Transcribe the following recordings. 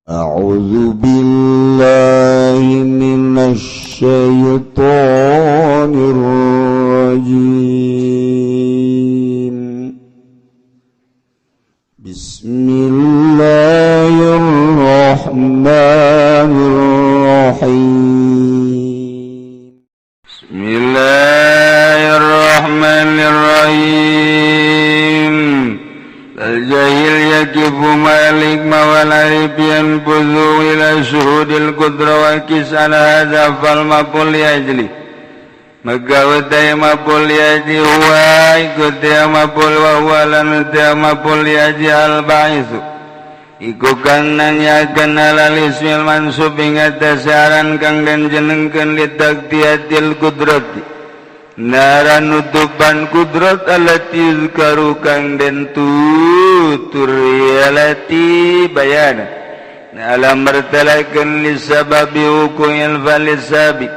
أعوذ بالله من الشيطان الرجيم بسم الله الرحمن الرحيم بسم الله الرحمن الرحيم الجاهل يكف مالك موال عرب ينبذو إلى شهود القدرة والكس على هذا فالمقول لأجلي مقاوة مقول لأجلي هو ikut maqul wa huwa lan maqul la'ajli al-ba'its iku kang nanyakeun alal ismil mansub ing atas aran kang den jenengkeun li taqdiyatil qudrati naran nutupan kudrat alati yuzkaru kang den tutur alati bayana alam martalakeun li sababi hukumil falisabi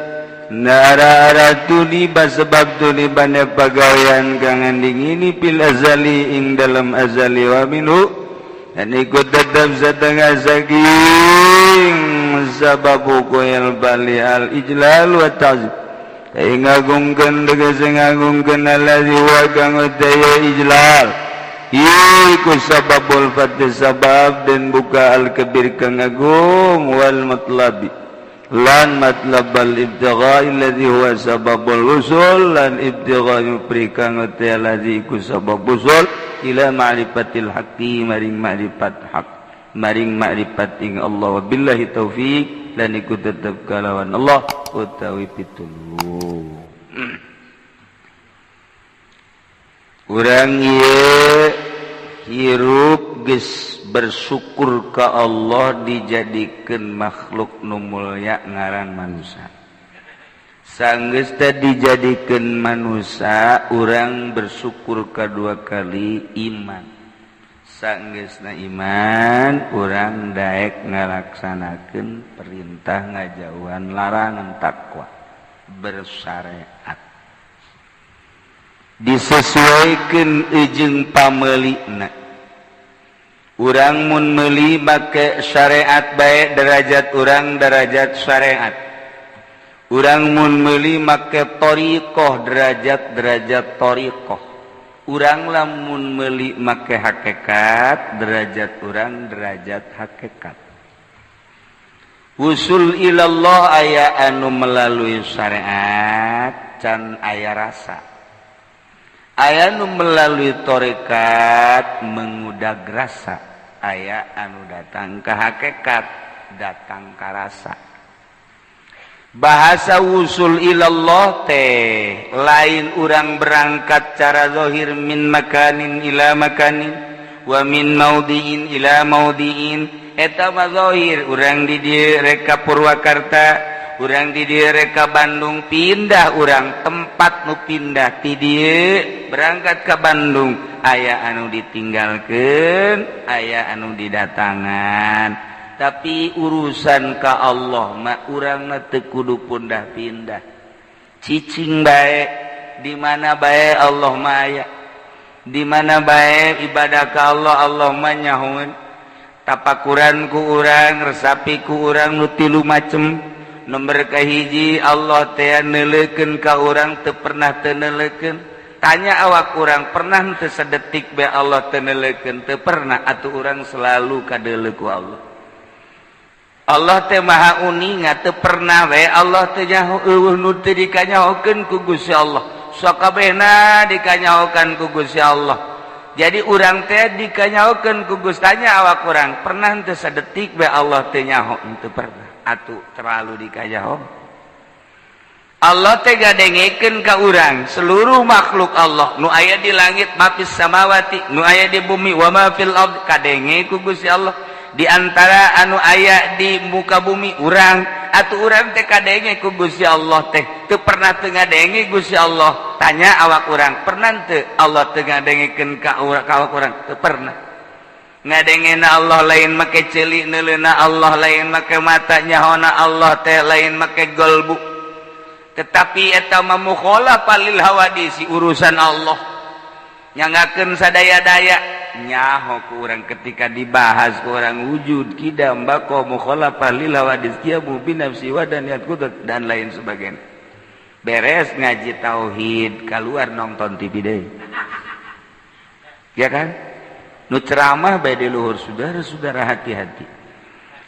nara aratu di basebab tu di banyak pegawaian kang anding ini pil azali ing dalam azali wa minhu dan ikut tetap setengah saking sababu kuil bali al ijlal wa ta'zim kaya ngagungkan tegesi ngagungkan alladhi wa kang utaya ijlal iku sababul fatih sabab dan buka al kabir kang agung wal matlabi lan matlab al-ibtigha alladhi huwa sababul usul lan ibtigha yuprika ngati alladhi iku sabab usul ila ma'rifatil haqqi maring ma'rifat haq maring ma'rifat ing Allah wa billahi taufiq lan iku tetep kalawan Allah utawi pitulung urang ieu hirup geus bersyukur ka Allah dijadikeun makhluk nu mulya ngaran manusia. Sanggeus teh dijadikeun manusia, urang bersyukur kadua kali iman. Sanggeusna iman, urang daek ngalaksanakeun perintah ngajauhan larangan takwa bersyariat. Disesuaikeun jeung pameulina. Urang mun meuli make syariat bae derajat urang derajat syariat. Urang mun meuli make thariqah derajat thariqah. Urang lamun meuli make hakikat derajat urang derajat hakikat. Usul ilallah aya anu melalui syariat can aya rasa. Aya anu melalui thariqat mengudag rasa. Aya anu datang ke hakikat datang ke rasa. Bahasa usul ilallah teh lain urang berangkat cara zahir min makanin ila makanin wa min maudhi'in ila maudhi'in eta mah zahir urang di dieu reka Purwakarta urang di dieu reka Bandung pindah urang tempat nu pindah ti dieu berangkat ke Bandung aya anu ditinggalkeun aya anu didatangan tapi urusan ka Allah mah urangna teu kudu pindah-pindah cicing bae di mana bae Allah mah aya di mana bae ibadah ka Allah Allah mah nyahoeun tapakuran ku urang resapi ku urang nu tilu macem nomor kahiji Allah teh neuleukeun ka urang teu pernah teu neuleukeun tanya awak urang pernah teu sadetik bae Allah teu neuleukeun teu pernah atuh urang selalu kadeuleu ku Allah. Allah teh maha uning teu pernah bae Allah teh nyaho eueuh nu teu dikanyahokeun ku Gusti Allah. Sakabehna dikanyahokeun ku Gusti Allah. Jadi urang teh dikanyahokeun ku Gusti tanya awak urang pernah teu sadetik bae Allah teu nyaho teu pernah atuh terlalu dikanyaho. Allah teh gadengekeun ka urang seluruh makhluk Allah nu aya di langit mapis samawati nu aya di bumi wa ma fil ard kadenge ku Gusti Allah di antara anu aya di muka bumi urang atuh urang teh kadenge ku Gusti Allah teh teu pernah teu ngadenge Gusti Allah tanya awak urang pernah teu Allah teu ngadengekeun ka awak urang teu pernah ngadengena Allah lain make ceuli neuleuna Allah lain make mata nyahona Allah teh lain make golbu tetapi eta mukhalafah lil hawadisi urusan Allah nyangakeun sadaya-daya nyaho ku urang ketika dibahas ku urang wujud kidam bako mukhalafah lil hawadits qiyamu bi nafsi wa daniyat qudrat dan lain sebagainya. Beres ngaji tauhid keluar nonton TV deui. Ya kan? Nu ceramah bae di luhur saudara-saudara hati-hati.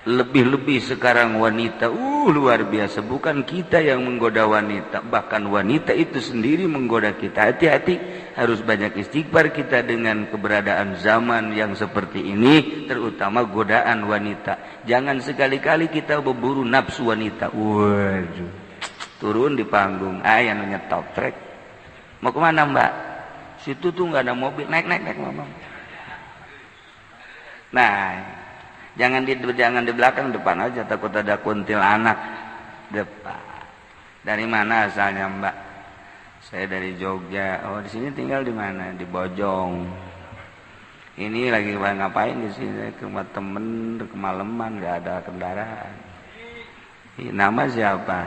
Lebih-lebih sekarang wanita luar biasa, bukan kita yang menggoda wanita, bahkan wanita itu sendiri menggoda kita. Hati-hati, harus banyak istighfar kita dengan keberadaan zaman yang seperti ini, terutama godaan wanita. Jangan sekali-kali kita berburu nafsu wanita. Waduh, turun di panggung, aya nu nyetop trek. Mau kemana mbak? Situ tuh nggak ada mobil, naik mama. Nah, jangan di belakang, depan aja, takut ada kuntilanak depan. Dari mana asalnya mbak? Saya dari Jogja. Oh, di sini tinggal di mana? Di Bojong. Ini lagi ngapain di sini? Ke rumah temen, kemalaman, nggak ada kendaraan. Nama siapa?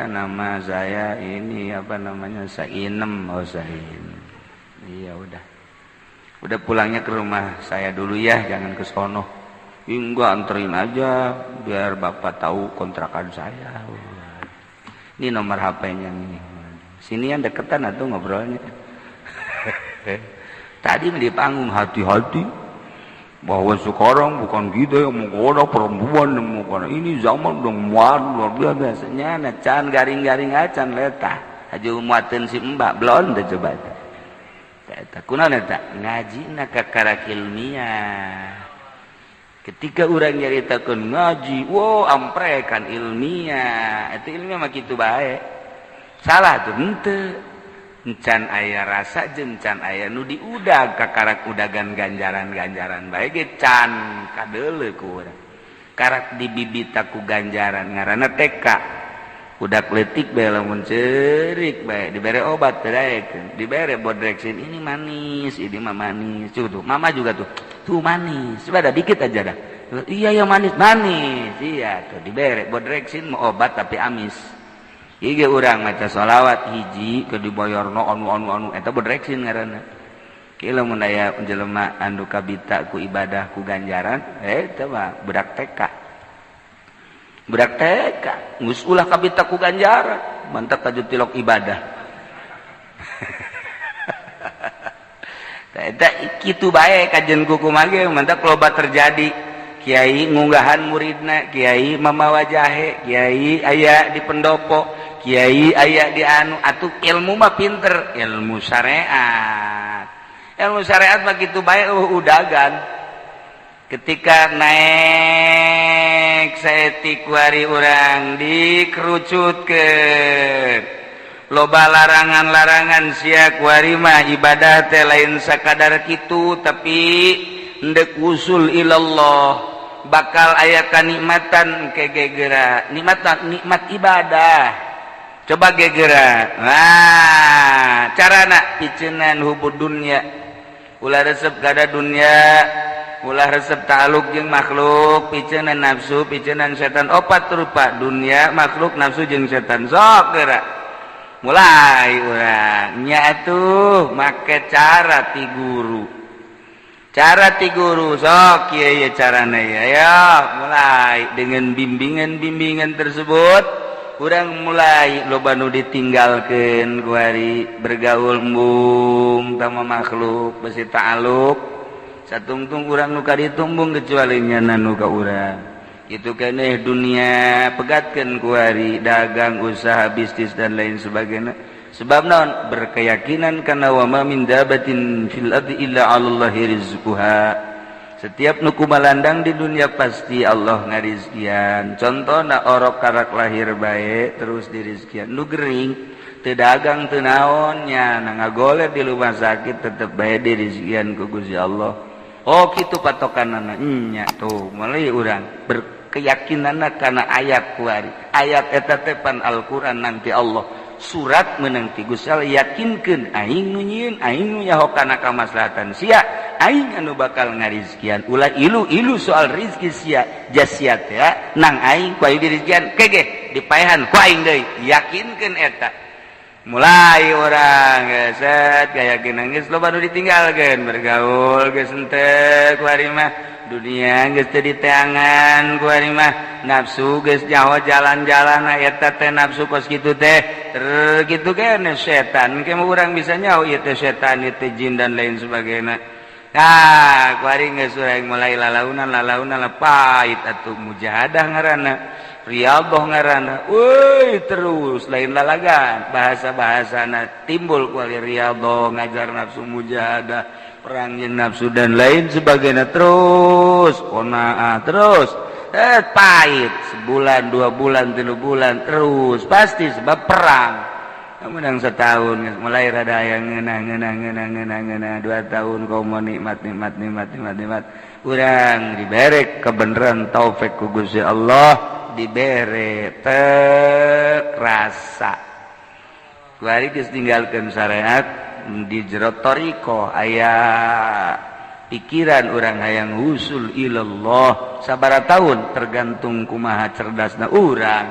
Nama saya ini apa namanya? Sainem. Oh, Sainem. Iya udah pulangnya ke rumah saya dulu ya, jangan ke sono. Enggak, anterin aja biar bapak tahu kontrakan saya. Ini nomor HP-nya nih. Sini yang deketan atau ngobrolnya. Tadi di panggung hati-hati bahwa sekarang bukan kita yang menggoda perempuan, yang menggoda ini zaman udah muat luar biasanya. Nah, can garing-garing acan letah. Aja umuatin si mbak belum dah coba. Kunaon eta ngaji na kakara ilmiah. Ketika orang nyaritakeun ngaji, wow amprekan ilmiah. Eta ilmiah mah kitu bae. Salah tuh henteu. Encan aya rasa jeung can aya nu diudag kakarak udagan ganjaran-ganjaran bae ge can kadeuleu ku urang. Karak dibibita ku ganjaran ngaranna TK. Udah kletik bae lamun ceurik bae dibere obat teu daekeun, dibere bodreksin ini manis, ini mah manis. Tuh, mama juga tuh manis. Coba dah dikit aja dah. Iya manis. Iya tuh dibere bodreksin mau obat tapi amis. Ieu ge urang maca sholawat hiji ke dibayarna anu eta bodreksin ngaranna. Ieu lamun aya jelema anu kabita ku ibadah ku ganjaran, eta mah budak TK. Budak TK, ngus ulah kabita ku ganjaran, mantap tajud tilok ibadah. Eta kitu bae kajen kuku mage mantap loba terjadi. Kiai ngunggahan muridna, kiai mamawa jahe, kiai aya di pendopo, kiai aya di anu atuh ilmu mah pinter, ilmu syariat. Ilmu syariat mah kitu bae udagan. Ketika naik saeutik wari urang dikerucutkeun loba larangan-larangan sia kuari mah ibadah teh lain sakadar kitu tapi endek usul ilallah bakal aya kanikmatan kegegera nikmat ibadah coba gegera. Nah carana piceunan hubud dunya ulah resep kada dunya ulah resep ta'aluk jeung makhluk piceunan nafsu piceunan setan opat rupa dunia makhluk nafsu jeung setan sok geura mulai urang nya atuh make cara ti guru sok kieu carana ya mulai dengan bimbingan tersebut urang mulai loba nu ditinggalkeun ku ari bergaul embung tama makhluk besi ta'aluk satungtung urang nu kaditumbung kecuali nyana nu ka urang itu keneh dunia pegatkeun ku ari dagang usaha bisnis dan lain sebagainya sebab naon berkeyakinan kana wa ma min dabatin fil ardi illa 'alallahi rizquha setiap nu kumalandang di dunia pasti Allah ngarizkian contona orok karak lahir bae terus dirizkian nu gering teu dagang teu naon nya ngagoler di rumah sakit tetep bae dirizkian ku Gusti Allah. Oh kitu patokanana nya tuh mulai urang berkeyakinanna kana ayat kuari ayat eta teh pan Al-Qur'an nanti Allah surat meunang ti Gusti Allah yakinkeun aing nu nyieun aing nu nyaho kana kamaslahatan sia aing anu bakal ngarizkian ulah ilu soal rizki sia jasiat ya nang aing ku aing dirizkian kege dipaehan ku aing deui yakinkeun eta mulai orang set kayak gini geus lo baru ditinggalkan bergaul geus henteu kuari mah dunia geus teu diteangan kuari mah nafsu geus nyaho jalan-jalan eta teh nafsu kos kitu teh kitu kene setan ke urang bisa nyaho ieu teh setan ieu teh jin dan lain sebagainya kuari geus urang mulai lalaunan pahit atuh mujahadah ngaranna riyadhah ngaranna euy terus lain lalagan bahasa-bahasana timbul ku riyadhah ngajar nafsu mujahadah perang jeung nafsu dan lain sebagainya terus qanaah terus pahit sebulan 2 bulan 3 bulan terus pasti sebab perang menang setahun mulai rada aya ngeunah 2 tahun komo nikmat urang dibere kebenaran taufik ku Gusti Allah dibere terasa kuari geus tinggalkeun syariat di jero tariko aya pikiran urang hayang husul ilallah sabaraha taun tergantung kumaha cerdasna urang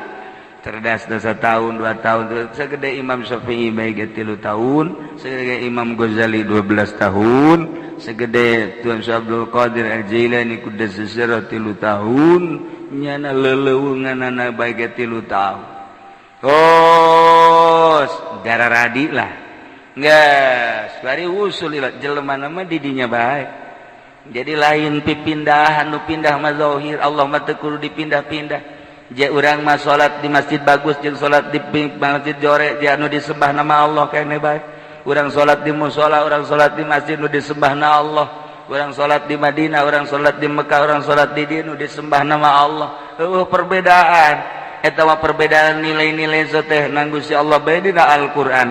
cerdasna satahun 2 tahun sagede Imam Syafi'i bae 3 tahun sagede Imam Ghazali 12 tahun sagede Tuan Syekh Abdul Qadir Al-Jailani kudu sesera 3 tahun nyana leleuweunganana bae 3 tahun terus dararadi lah geus bari usul jelema mah di dinya bae jadi lain pipindahan nu pindah mah zahir Allah mah teu kudu dipindah-pindah je urang mah salat di masjid bagus jeung salat di masjid jore je anu disembah nama Allah kene bae urang salat di mushola urang salat di masjid nu disembah na Allah urang salat di Madinah urang salat di Mekah urang salat di dieu nu disembah nama Allah perbedaan eta mah perbedaan nilai-nilai teh nang Gusti Allah bae dina Al-Qur'an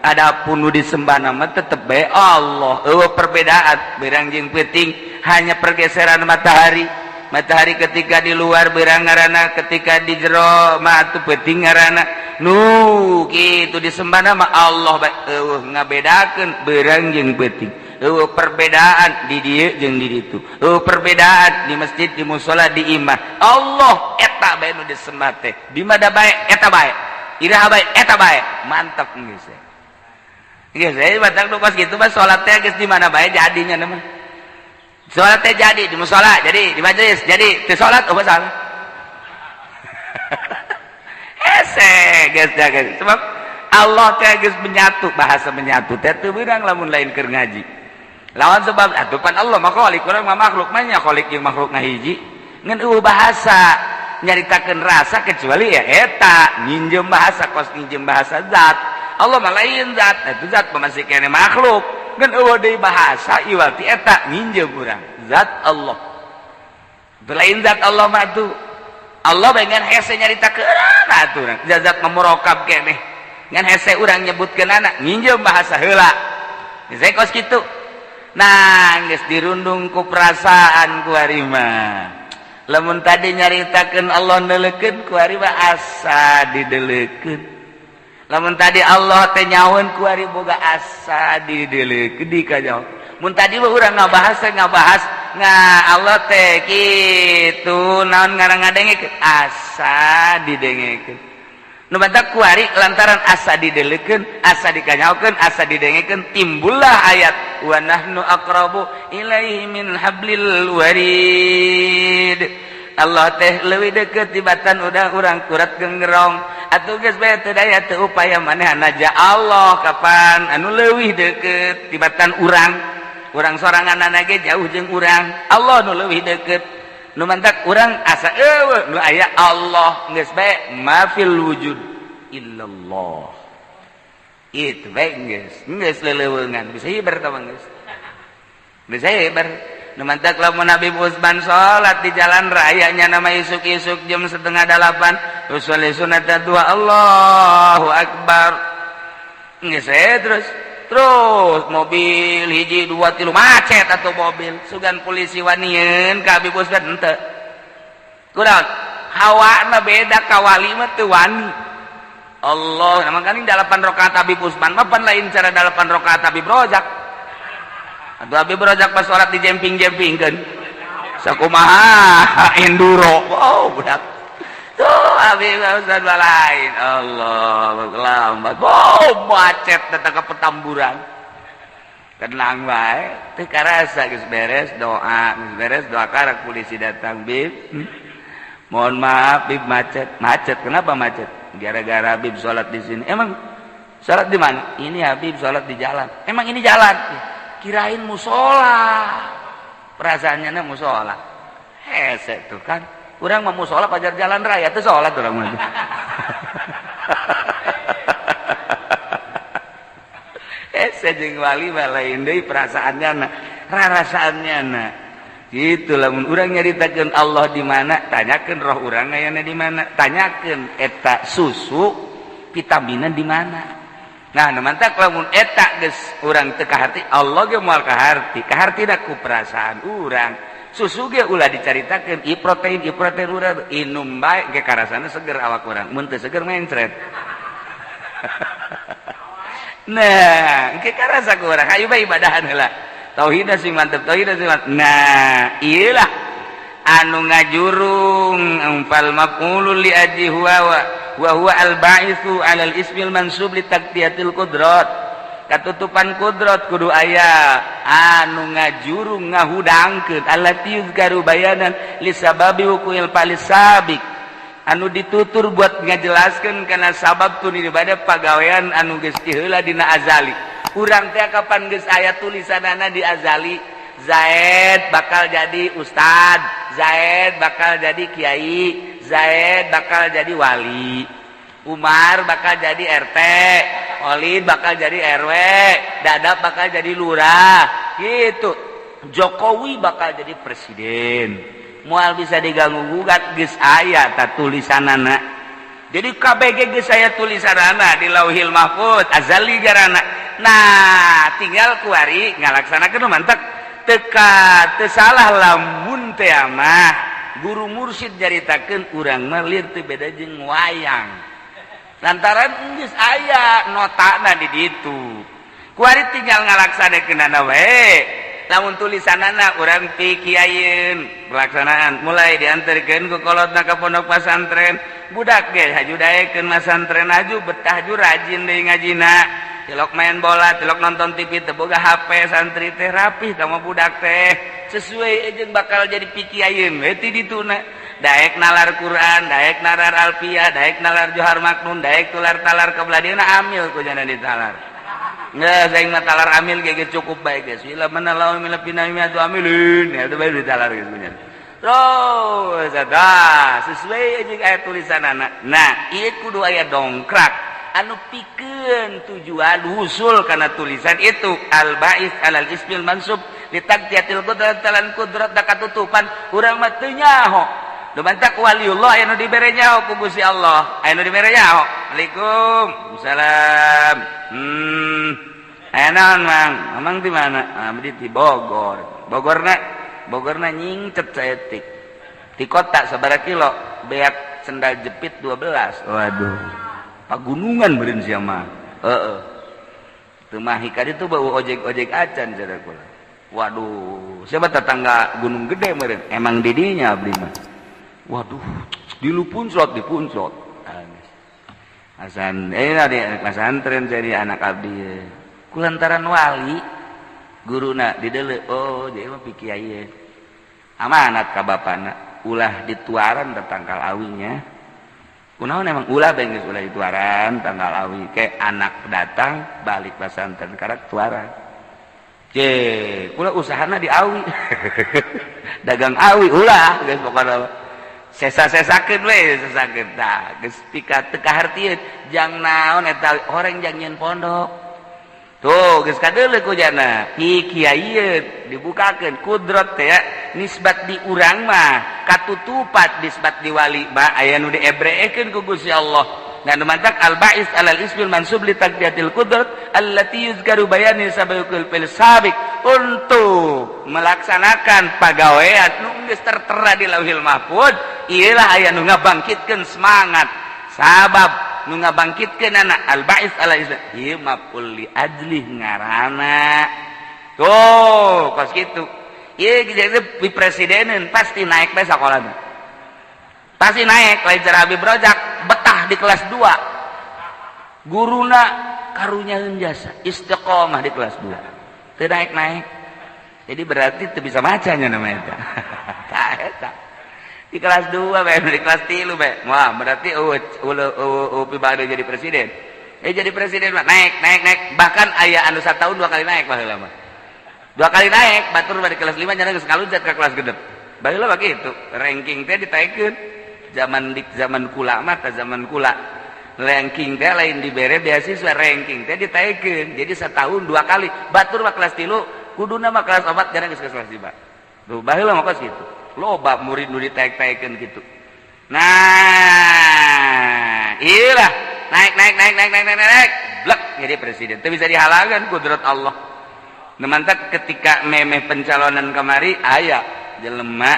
adapun nu disembah nama tetep bae Allah perbedaan berang jeung peuting hanya pergeseran matahari ketika di luar berang ngaranna ketika di jero mah atuh peuting ngaranna nu kitu disembah nama Allah bae ngabedakeun berang jeung peuting perbedaan di dieu jeung di ditu perbedaan di masjid di mushola di imah Allah eta bae nu disembah teh di mana bae eta bae iraha bae eta bae mantap geus geus batak nu pas kitu mah salat teh geus di mana bae jadinya mah salat teh jadi di mushola jadi di majelis jadi teu salat salah hese geus jaga sebab Allah teh geus menyatu bahasa menyatu teh teu beurang lamun lain keur ngaji lawan sebab atupan Allah mah khaliq urang mah makhluk mah nya khaliq jeung makhluk ngahiji ngan eueuh bahasa nyaritakeun rasa kecuali ya eta nginjem bahasa kos nginjem bahasa zat Allah mah lain zat itu zat masih kene makhluk ngan eueuh deui bahasa iwati eta nginjem urang zat Allah itu lain zat Allah mah tuh Allah bae ngan hese nyaritakeun atuh urang zat memurokab keneh ngan hese urang nyebutkeun anak nginjem bahasa heula geus kos kitu nah geus dirundung ku perasaan kuari mah lamun tadi nyaritakeun Allah neuleukeun kuari mah asa dideuleukeun lamun tadi Allah teh nyahoeun kuari boga asa dideuleukeun dikajaw mun tadi mah urang ngabahas Allah teh kitu naon ngarang ngadengekeun asa didengekeun nu batak kuari lantaran asa dideuleukeun asa dikanyaokeun asa didengekeun timbullah ayat wa nahnu aqrabu ilaihi min hablil warid Allah teh leuwih deukeut tibatan udah urang kurat genggerong atuh geus bae teu daya teu upaya manehna ja Allah kapan anu leuwih deukeut tibatan urang soranganna ge jauh jeung urang Allah nu leuwih deukeut nu mantak urang asa eueuh nu aya Allah geus bae ma fil wujud illallah itu bae geus leleuweungan bisa hibar tah geus bisa hibar nu mantak lamun Nabi Usman salat di jalan raya nya nama isuk-isuk jam 7:30 usolli sunata dua Allahu akbar geus terus mobil hiji 2 3 macet atau mobil sugan polisi wanieun ka Habib Usman henteu kunaon hawana beda kawali mah teu wani Allah makanya 8 rakaat Habib Usman mah pan lain cara 8 rakaat Habib Rojak atuh Habib Rojak pas salat di jemping-jempingkeun sakumaha enduro wow budak tuh Habib Ustaz lain Allah lambat macet tetap ke Petamburan tenang wae teu karasa geus beres doa karak polisi datang Bib mohon maaf Bib macet kenapa macet gara-gara Habib sholat di sini emang sholat di mana ini Habib sholat di jalan emang ini jalan kirain musola perasaannya musola hese tuh kan urang mah musola pajar jalan raya teu sholat urang mah jeung wali lain deui perasaannya rarasaannya gitu lamun urang nyaritakeun Allah di mana tanyakeun roh urang aya di mana tanyakeun eta susu vitaminan di mana nah mantak lamun eta geus urang teu kaharti Allah ge moal kahartina ku perasaan urang susu ge ulah dicaritakeun ieu protein urang inum bae ge karasana seger awak urang mun teu seger mencret nah engke karasa ku urang hayu bae ibadahan heula tauhid sing mantep nah iyalah anu ngajurung fal maf'ulul li ajli huwa al-ba'itsu 'alal ismil mansub li taqtiyatil qudrat katutupan kudrat kudu aya anu ngajurung ngahudangkeun allati yuzkaru bayanan li sababi wuqu'il palisabiq anu ditutur buat ngajelaskeun kana sabab tun ibadah pagawean anu geus heula dina azali urang teh kapan geus aya tulisanana di azali Zaid bakal jadi ustad Zaid bakal jadi kiai Zaid bakal jadi wali Umar bakal jadi RT Olid bakal jadi RW Dadap bakal jadi lurah gitu Jokowi bakal jadi presiden moal bisa diganggu gugat geus aya ta tulisanana jadi KBG geus aya tulisanana di Lauhil Mahfuz azali garana nah tinggal kuari ngalaksanakeun mantap teka teu salah lamun teh mah guru mursyid nyaritakeun urang mah lieur teu beda jeung wayang lantaran geus aya notana di ditu kuari tinggal ngalaksanakeunana wae lamun tulisanana urang pikiayeun pelaksanaan mulai diantarkeun ku kolotna ka pondok pesantren budak ge haju daekeun pesantren haju betah ju rajin deui ngajina tilok main bola tilok nonton TV teu boga HP santri teh rapih sama budak teh sesuai jeung bakal jadi pikiayeun we ti dituna daek nalar Quran daek nalar Alfiyah daek nalar Johar Maknun daek tular talar kebladiana amil ku jana ditalar nggak saya ingat talar amil kayak cukup baik guys. Bila mana lawan mila pinami atau amilin, ya itu baru ditalar gitu punya. Terus ada sesuai aja ayat tulisan anak. Nah, iya kudu ayat dongkrak. Anu pikeun tujuan usul karena tulisan itu al-ba'is alal ismil mansub li taqtiyatil qudrat talan qudrat da katutupan urang mah teu nyaho. Do mantak waliullah aya nu dibere nyaho ku Gusti Allah. Aya nu dibere nyaho. Waalaikumsalam. Naon Mang? Amang di mana? Abdi di Bogor. Bogorna nyingcet saeutik. Di kota sabaraha kilo? Beak sendal jepit 12. Waduh. Pagunungan beureun sia mah. Heeh. Teu mah hikadi tuh bau ojek-ojek acan cenah kula. Waduh, siapa tetangga Gunung Gede meureun? Emang di dinya abdi mah. Waduh, dipunslot. Hasan, pesantren jadi anak abdi. Kulantaran wali, guruna dideuleu, oh jadi mah pikiayeun. Amanat ka bapana, ulah dituaran da tanggal awinya. Kunaon emang ulah bae geus ulah dituaran tanggal awi, ke anak datang balik pesantren karak tuaran. Kula usahana di awi. Dagang awi ulah geus pokona. Sesa-sesakeun we sesakeun tah geus pika teu kahartieun jang naon eta horeng jang nyeun pondok tuh geus kadeuleu ku jana pikiayeun dibukakeun kudrat teh ya nisbat di urang mah katutupat nisbat di wali mah aya nu diebreekeun ku Gusti Allah dan mantak al-ba'is alal ismil mansub li taqdiyatil qudrat allati yuzkaru bayani sabaqul fil sabiq untuk melaksanakan pagawean nu geus tertera di Lauhil Mahfuz ialah aya nu ngabangkitkeun semangat sabab nu ngabangkitkeun anak al-ba'is alal ismil ieu maf'ul li ajli ngaranna tuh kos kitu ieu jadi presidenan pasti naik bae sakolana pasti naik lain cara Habib Rojak betah di kelas 2 guruna karunyaeun jasa istiqomah di kelas 2 teu naik-naik jadi berarti teu bisa macanya namanya eta tah eta di kelas 2 bae di kelas 3 bae wah berarti upi bade jadi presiden jadi presiden mah naik bahkan aya anu satahun 2 kali naik baheula mah 2 kali naik batur dari kelas 5 nyana geus ngaluncat ka kelas genep baheula mah kitu ranking teh ditaikeun zaman kula mah ta zaman kula ranking teh lain dibere beasiswa ranking teh ditaikeun jadi setahun 2 kali batur mah kelas 3 kuduna mah kelas 4 jarang geus kelas 5 tuh baheula mah kos kitu loba murid nu ditaek-taekeun kitu nah iyalah naik blek jadi presiden teu bisa dihalangan kudrat Allah nemantak ketika memeh pencalonan kemari aya jelema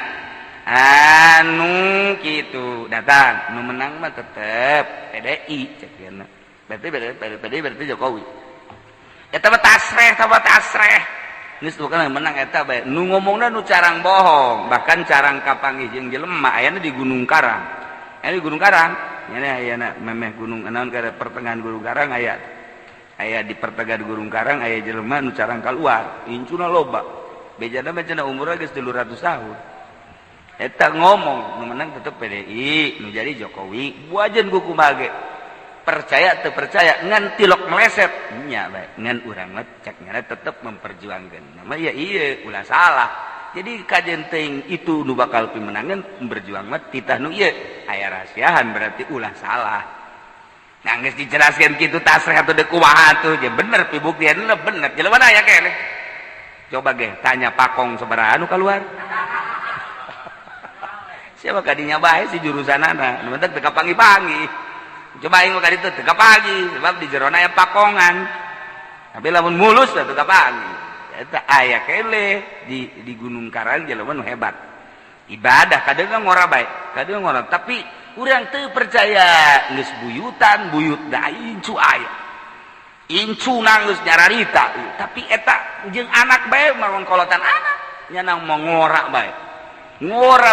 anu kitu datang nu menang mah tetep PDI cekeuna berarti Jokowi eta mah tasreh geus bukan menang eta bae nu ngomongna nu carang bohong bahkan carang kapanggih jeung jelema ayana di Gunung Karang di Gunung Karang ayana memeh gunung naon ka pertengahan Gunung Karang aya di pertengahan Gunung Karang aya jelema nu carang kaluar incuna loba bejana mah cenah umurna geus 300 tahun eta ngomong nu menang tetep PDI nu jadi Jokowi buajeun ku kumaha ge percaya teu percaya ngan tilok meleset nya bae ngan urang mah cek ngana tetep memperjuangkeun nama ya ieu ulah salah jadi kajen teuing itu nu bakal pimenangan berjuang mah titah nu ieu aya rahasiahan berarti ulah salah nah geus dijelaskeun kitu tasreh atuh deuk kumaha atuh ya bener pibuktianna bener jelema aya keneh coba ge tanya Pakong sabaraha anu keluar siapa kadinya bae si jurusanana nu mentek teu kapangi-pangi coba aing ka ditu teu kapagi sebab di jerona aya pakongan tapi lamun mulus teu kapagi eta aya kele di Gunung Karang jelema nu hebat ibadah kadang ngora bae kadang ngora tapi urang teu percaya geus buyutan buyut da incu aya incu nanggeus nyararita tapi eta jeung anak bae mangkolotan anak nya nang ngora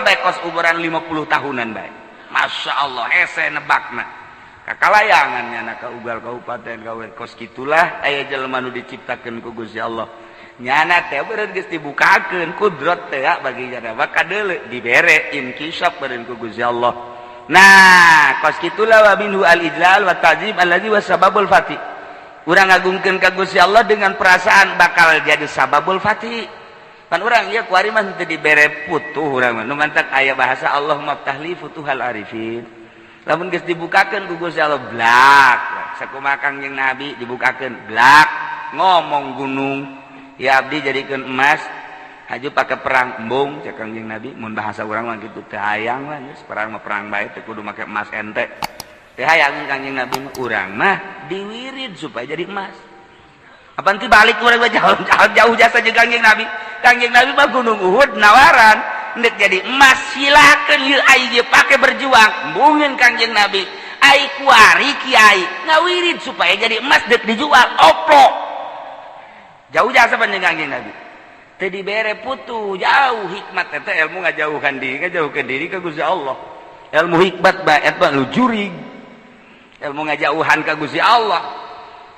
bae kos umuran 50 tahunan bae masyaallah hese nebakna kakalayangan nyana ka ugal kabupaten gawe kos kitulah aya jelema nu diciptakeun ku Gusti Allah nyana teh beureun geus dibukakeun kudrat teh bagi jadaba kadeuleu dibere inkisaf beureun ku Gusti Allah nah kos kitulah wa minhu al ijlal wa ta'zim allazi wa sababul fatih urang ngagungkeun ka Gusti Allah dengan perasaan bakal jadi sababul fatih pan urang ieu kuari mah teu dibere putuh urang mah nu mantak aya bahasa Allahumma ftahli futuhal arifin lamun geus dibukakeun ku Gusti Allah blak sakumaha Kangjeng Nabi dibukakeun blak ngomong gunung ya abdi jadikeun emas haju pake perang embung cek Kangjeng Nabi mun bahasa urang mah kitu teu hayang lah geus perang mah perang bae teu kudu make emas ente teu hayang Kangjeng Nabi mah urang mah diwirid supaya jadi emas apaan ti balik urang mah jauh jasa jeung Kangjeng Nabi mah gunung Uhud nawaran nek jadi emas silakan yeuh ai ge pake berjuang embungin Kangjeng Nabi ai kuari kiai ngawirid supaya jadi emas dek dijual opo jauh jasa panjang Kangjeng Nabi teu dibere putu jauh hikmat eta ilmu ngajauhkan diri ka Gusti Allah ilmu hikmat bae eta lu jurig ilmu ngajauhan ka Gusti Allah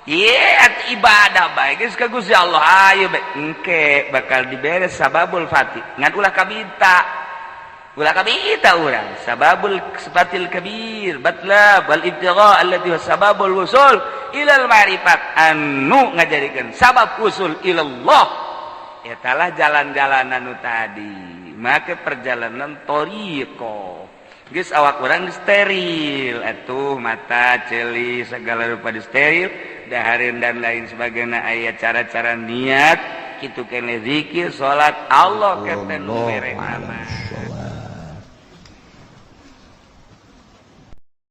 ibadah bae geus ka Gusti Allah ayo bae engke bakal dibere sababul fatih ngan ulah kabita urang sababul sifatil kabir batlab wal ibtigha alladhi huwa sababul wusul ilal ma'rifat anu ngajadikeun sabab usul ilallah etalah jalan-jalan anu tadi make perjalanan thariqah geus awak urang steril atuh mata ceuli segala rupa di steril dahareun dan lain sebagainya aya cara-cara niat kitu keneh zikir salat Allah keten nu mere aman